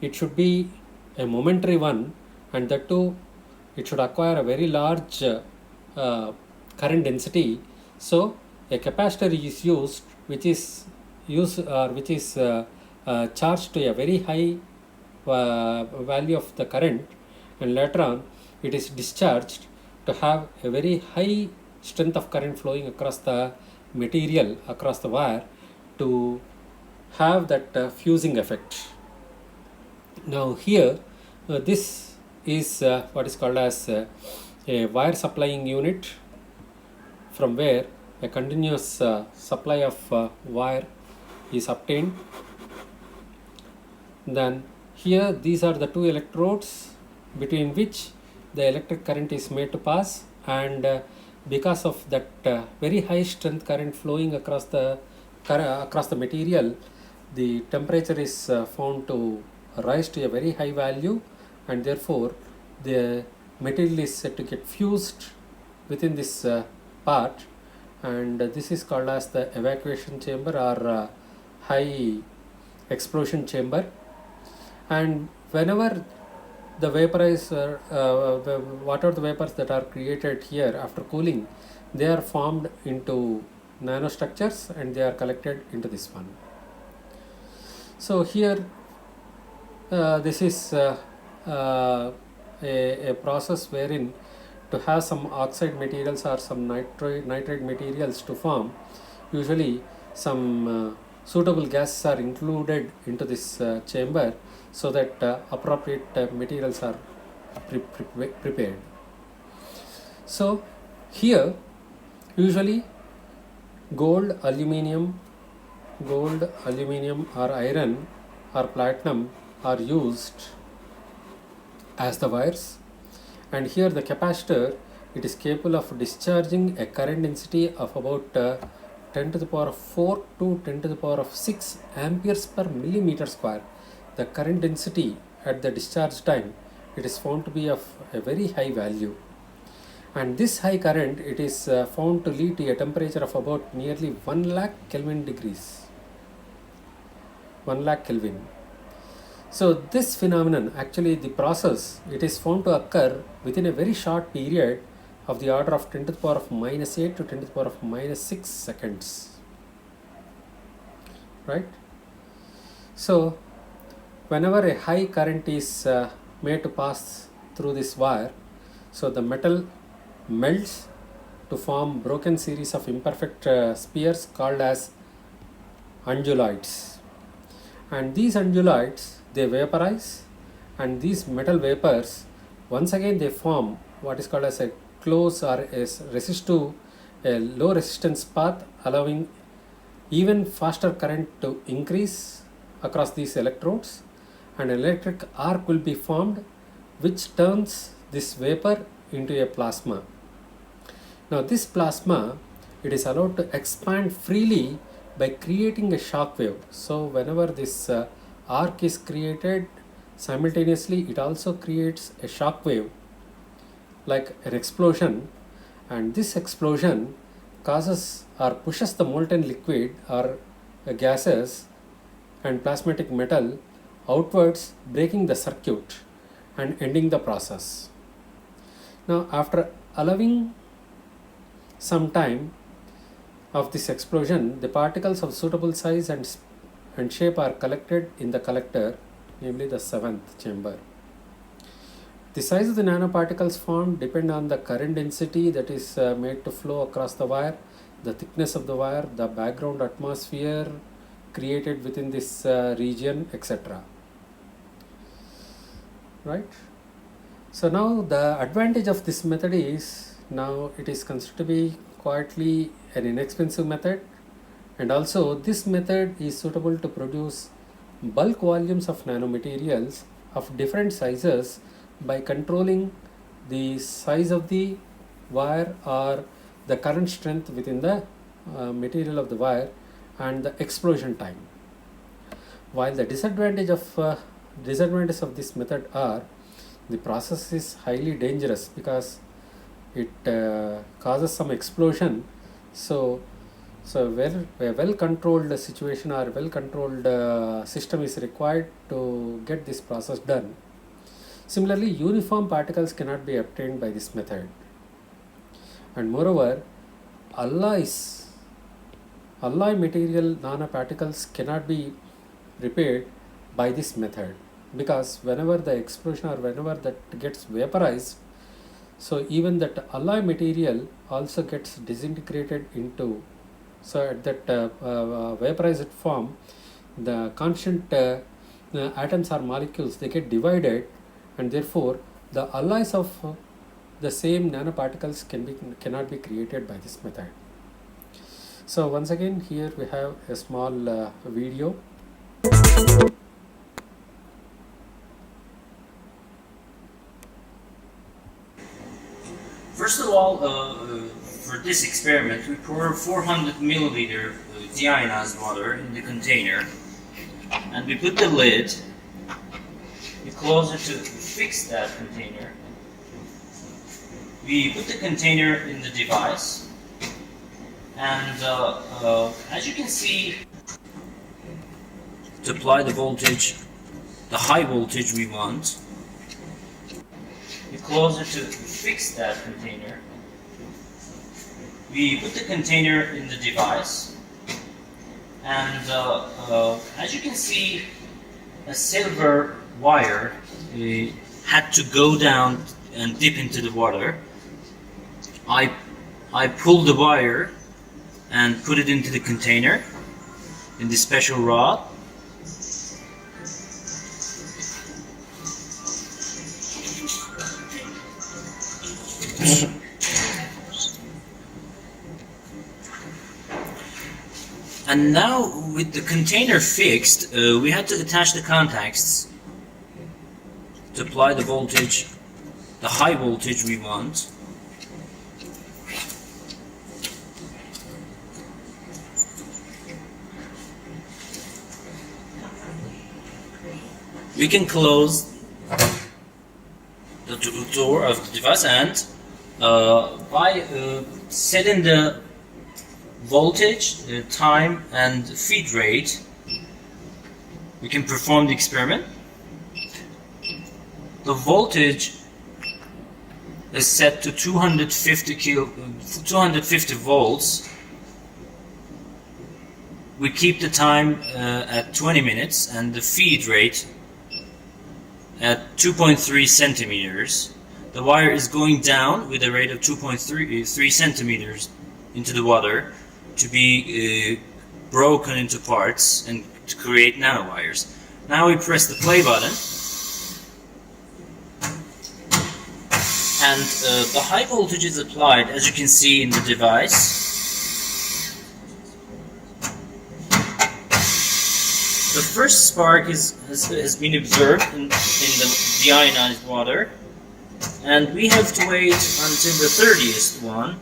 it should be a momentary one, and that too it should acquire a very large current density. So a capacitor is used which is charged to a very high value of the current, and later on it is discharged to have a very high strength of current flowing across the material, across the wire, to have that fusing effect. Now here this is what is called as a wire supplying unit, from where a continuous supply of wire is obtained. Then here these are the two electrodes between which the electric current is made to pass, and because of that very high strength current flowing across the material, the temperature is found to rise to a very high value, and therefore the material is said to get fused within this part, and this is called as the evacuation chamber or high explosion chamber. And whenever the vaporizer, whatever the vapors that are created here after cooling, they are formed into nanostructures and they are collected into this one. So here this is a process wherein to have some oxide materials or some nitrate materials to form, usually some suitable gases are included into this chamber, so that appropriate materials are prepared. So here usually gold, aluminium or iron or platinum are used as the wires, and here the capacitor, it is capable of discharging a current density of about 10 to the power of 4 to 10 to the power of 6 amperes per millimeter square. The current density at the discharge time, it is found to be of a very high value, and this high current, it is found to lead to a temperature of about nearly 1 lakh Kelvin degrees. 1 lakh Kelvin. So this phenomenon, actually the process, it is found to occur within a very short period of the order of 10 to the power of minus 8 to 10 to the power of minus 6 seconds. Right? So whenever a high current is made to pass through this wire, so the metal melts to form broken series of imperfect spheres called as undulates. And these undulates, they vaporize, and these metal vapors once again they form what is called as a close or a resistive, a low resistance path, allowing even faster current to increase across these electrodes, and an electric arc will be formed which turns this vapor into a plasma. Now this plasma, it is allowed to expand freely by creating a shock wave. So whenever this arc is created, simultaneously it also creates a shock wave like an explosion, and this explosion causes or pushes the molten liquid or gases and plasmatic metal outwards, breaking the circuit and ending the process. Now after allowing some time of this explosion, the particles of suitable size and shape are collected in the collector, namely the seventh chamber. The size of the nanoparticles formed depend on the current density that is made to flow across the wire, the thickness of the wire, the background atmosphere created within this region, etc. Right? So now the advantage of this method is, now it is considered to be quietly an inexpensive method, and also this method is suitable to produce bulk volumes of nanomaterials of different sizes by controlling the size of the wire or the current strength within the material of the wire and the explosion time. While the disadvantages of this method are, the process is highly dangerous because it causes some explosion. So a well controlled situation or well controlled system is required to get this process done. Similarly, uniform particles cannot be obtained by this method, and moreover, alloy material nanoparticles cannot be prepared by this method, because whenever the explosion or whenever that gets vaporized, so even that alloy material also gets disintegrated into, so at that vaporized form, the constant atoms or molecules, they get divided, and therefore the alloys of the same nanoparticles cannot be created by this method. So once again, here we have a small video. First of all, for this experiment, we pour 400 milliliter deionized water in the container, and we put the lid. We close it to fix that container. We put the container in the device, and as you can see, to apply the voltage, the high voltage we want, we close it to fix that container. We put the container in the device, and as you can see, a silver wire had to go down and dip into the water. I pulled the wire and put it into the container in this special rod. And now, with the container fixed, we had to attach the contacts to apply the voltage, the high voltage we want. We can close the door of the device, and by setting the voltage, time and feed rate, we can perform the experiment. The voltage is set to 250 volts. We keep the time at 20 minutes, and the feed rate at 2.3 centimeters. The wire is going down with a rate of 2.3 centimeters into the water to be broken into parts and to create nanowires. Now we press the play button, and the high voltage is applied, as you can see in the device. The first spark has been observed in the deionized water, and we have to wait until the 30th one.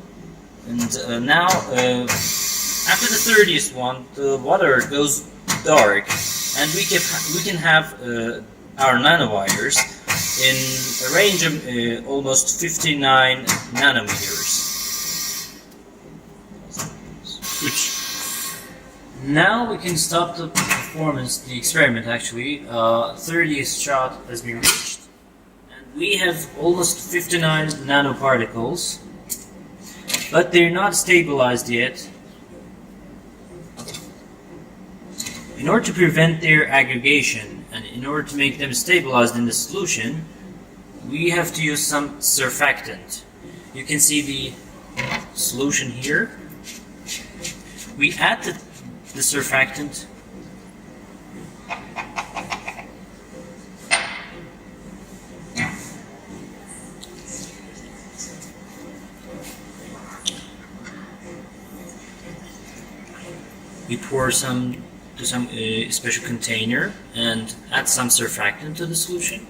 And now, after the 30th one, the water goes dark, and we can have our nanowires in a range of almost 59 nanometers. Which now we can stop the performance, the experiment actually. 30th shot has been reached, and we have almost 59 nanoparticles, but they're not stabilized yet. In order to prevent their aggregation and in order to make them stabilized in the solution, we have to use some surfactant. You can see the solution here. We add the surfactant we pour some to some special container and add some surfactant to the solution.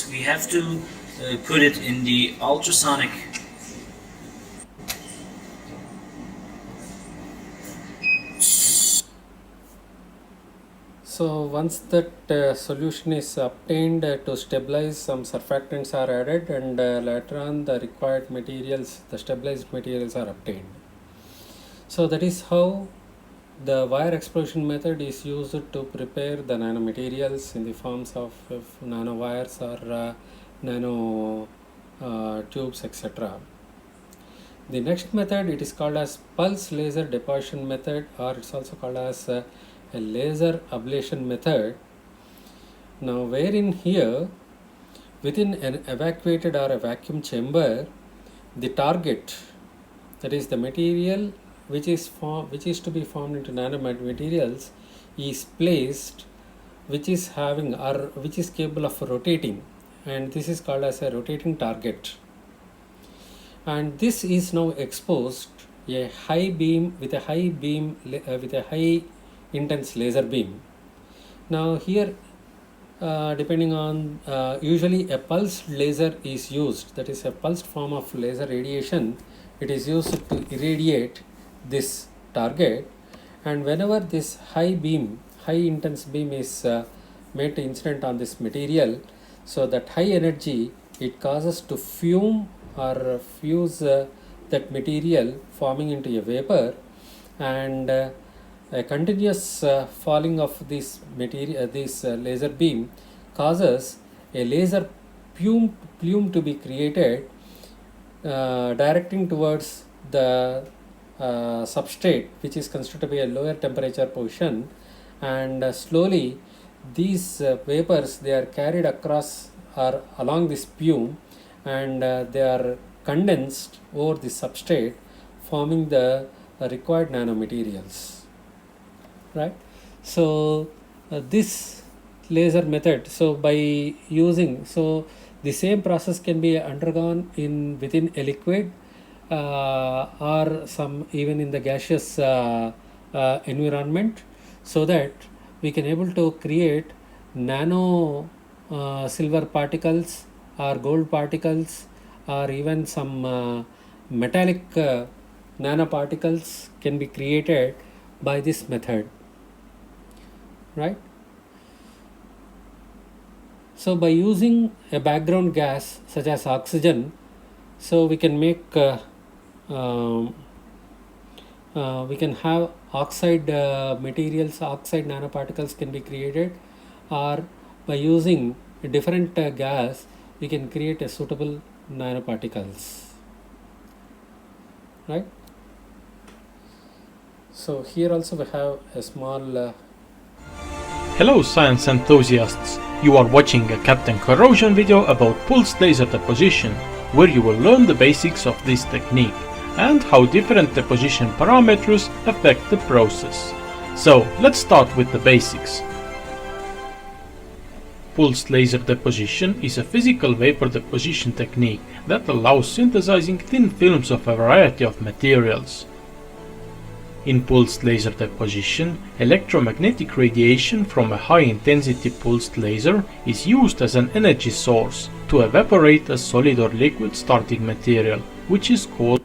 We have to put it in the ultrasonic So once that solution is obtained, to stabilize, some surfactants are added, and later on the required materials, the stabilized materials are obtained. So that is how the wire explosion method is used to prepare the nanomaterials in the forms of nanowires or nano tubes, etc. The next method, it is called as pulse laser deposition method, or it's also called as a laser ablation method. Now wherein here within an evacuated or a vacuum chamber, the target, that is the material which is to be formed into nanomaterials, is placed, which is having or which is capable of rotating, and this is called as a rotating target. And this is now exposed a high beam with a high intense laser beam. Now here depending on usually a pulsed laser is used, that is a pulsed form of laser radiation. It is used to irradiate this target, and whenever this high intense beam is made to incident on this material, so that high energy, it causes to fume or fuse that material, forming into a vapor, and a continuous falling of this material, this laser beam, causes a laser plume to be created, directing towards the substrate, which is considered to be a lower temperature position, and slowly these vapors, they are carried across or along this plume, and they are condensed over the substrate, forming the required nanomaterials, right? So this laser method, so by using, so the same process can be undergone within a liquid or some even in the gaseous environment, so that we can able to create nano silver particles or gold particles, or even some metallic nanoparticles can be created by this method, right? So by using a background gas such as oxygen, so we can make we can have oxide materials, oxide nanoparticles can be created, or by using a different gas, we can create a suitable nanoparticles. right? So here also we have a small Hello science enthusiasts! You are watching a Captain Corrosion video about pulsed laser deposition, where you will learn the basics of this technique and how different deposition parameters affect the process. So let's start with the basics. Pulsed laser deposition is a physical vapor deposition technique that allows synthesizing thin films of a variety of materials. In pulsed laser deposition, electromagnetic radiation from a high-intensity pulsed laser is used as an energy source to evaporate a solid or liquid starting material, which is called.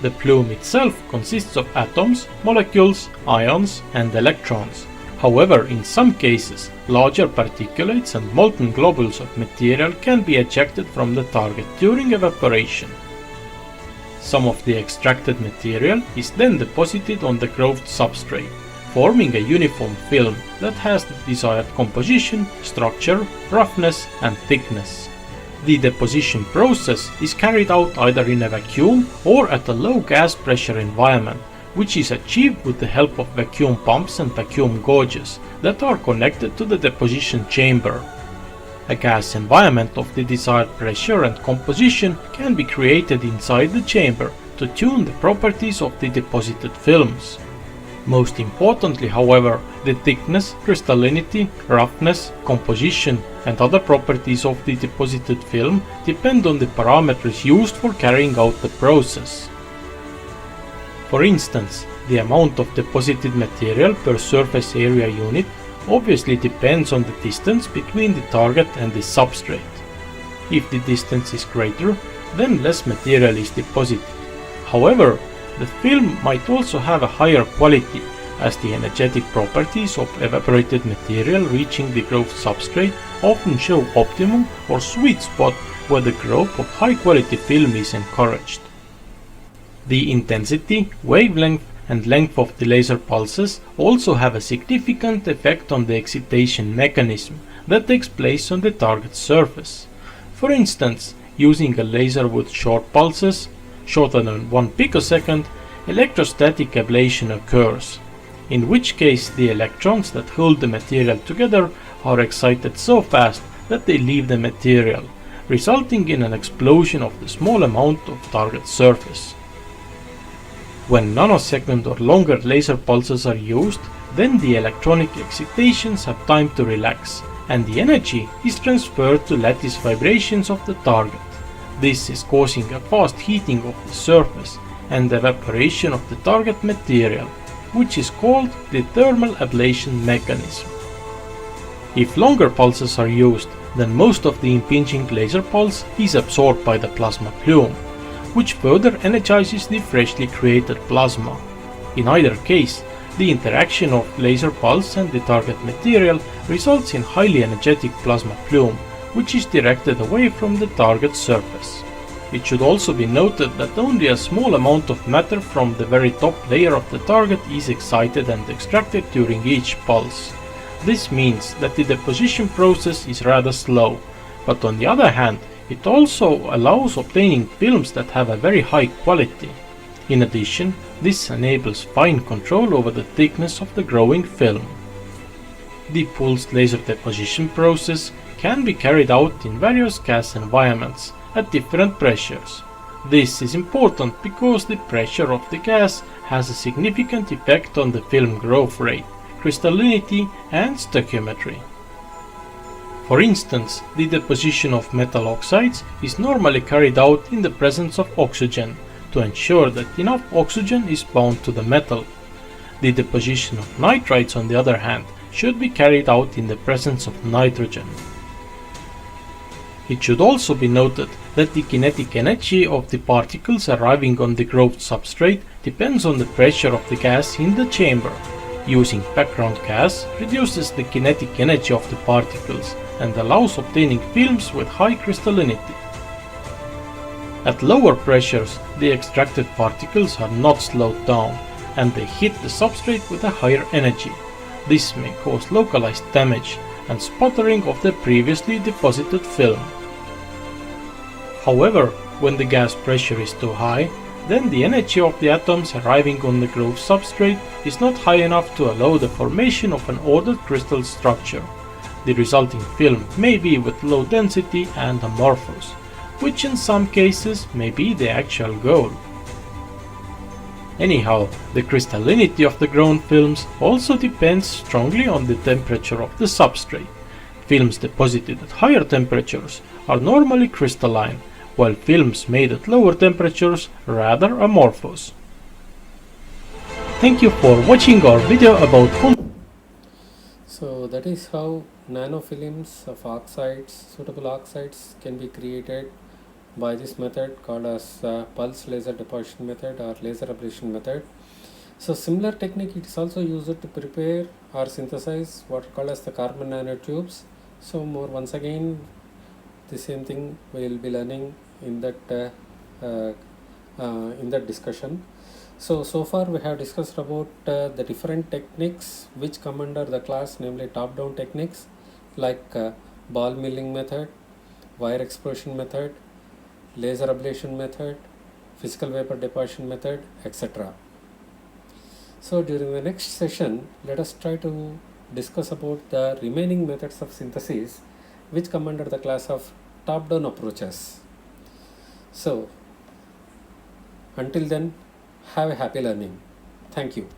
The plume itself consists of atoms, molecules, ions, and electrons. However, in some cases, larger particulates and molten globules of material can be ejected from the target during evaporation. Some of the extracted material is then deposited on the grooved substrate, forming a uniform film that has the desired composition, structure, roughness, and thickness. The deposition process is carried out either in a vacuum or at a low gas pressure environment, which is achieved with the help of vacuum pumps and vacuum gauges that are connected to the deposition chamber. A gas environment of the desired pressure and composition can be created inside the chamber to tune the properties of the deposited films. Most importantly, however, the thickness, crystallinity, roughness, composition, and other properties of the deposited film depend on the parameters used for carrying out the process. For instance, the amount of deposited material per surface area unit obviously depends on the distance between the target and the substrate. If the distance is greater, then less material is deposited. However, the film might also have a higher quality, as the energetic properties of evaporated material reaching the grooved substrate often show optimum or sweet spot where the growth of high quality film is encouraged. The intensity, wavelength, and length of the laser pulses also have a significant effect on the excitation mechanism that takes place on the target surface. For instance, using a laser with short pulses, shorter than 1 picosecond, electrostatic ablation occurs, in which case the electrons that hold the material together are excited so fast that they leave the material, resulting in an explosion of the small amount of target surface. When nanosecond or longer laser pulses are used, then the electronic excitations have time to relax, and the energy is transferred to lattice vibrations of the target. This is causing a fast heating of the surface and evaporation of the target material, which is called the thermal ablation mechanism. If longer pulses are used, then most of the impinging laser pulse is absorbed by the plasma plume, which further energizes the freshly created plasma. In either case, the interaction of laser pulse and the target material results in highly energetic plasma plume, which is directed away from the target surface. It should also be noted that only a small amount of matter from the very top layer of the target is excited and extracted during each pulse. This means that the deposition process is rather slow, but on the other hand, it also allows obtaining films that have a very high quality. In addition, this enables fine control over the thickness of the growing film. The pulsed laser deposition process can be carried out in various gas environments at different pressures. This is important because the pressure of the gas has a significant effect on the film growth rate, crystallinity, and stoichiometry. For instance, the deposition of metal oxides is normally carried out in the presence of oxygen to ensure that enough oxygen is bound to the metal. The deposition of nitrides, on the other hand, should be carried out in the presence of nitrogen. It should also be noted that the kinetic energy of the particles arriving on the grooved substrate depends on the pressure of the gas in the chamber. Using background gas reduces the kinetic energy of the particles and allows obtaining films with high crystallinity. At lower pressures, the extracted particles are not slowed down, and they hit the substrate with a higher energy. This may cause localized damage and sputtering of the previously deposited film. However, when the gas pressure is too high, then the energy of the atoms arriving on the groove substrate is not high enough to allow the formation of an ordered crystal structure. The resulting film may be with low density and amorphous, which in some cases may be the actual goal. Anyhow, the crystallinity of the grown films also depends strongly on the temperature of the substrate. Films deposited at higher temperatures are normally crystalline, while films made at lower temperatures rather amorphous. Thank you for watching our video about So that is how nanofilms of oxides, suitable oxides, can be created by this method called as pulse laser deposition method or laser ablation method. So similar technique it is also used to prepare or synthesize what are called as the carbon nanotubes. So more once again the same thing we will be learning in that discussion. So far we have discussed about the different techniques which come under the class, namely top-down techniques like ball milling method, wire explosion method, laser ablation method, physical vapor deposition method, etc. So during the next session, let us try to discuss about the remaining methods of synthesis which come under the class of top-down approaches. So until then, have a happy learning. Thank you.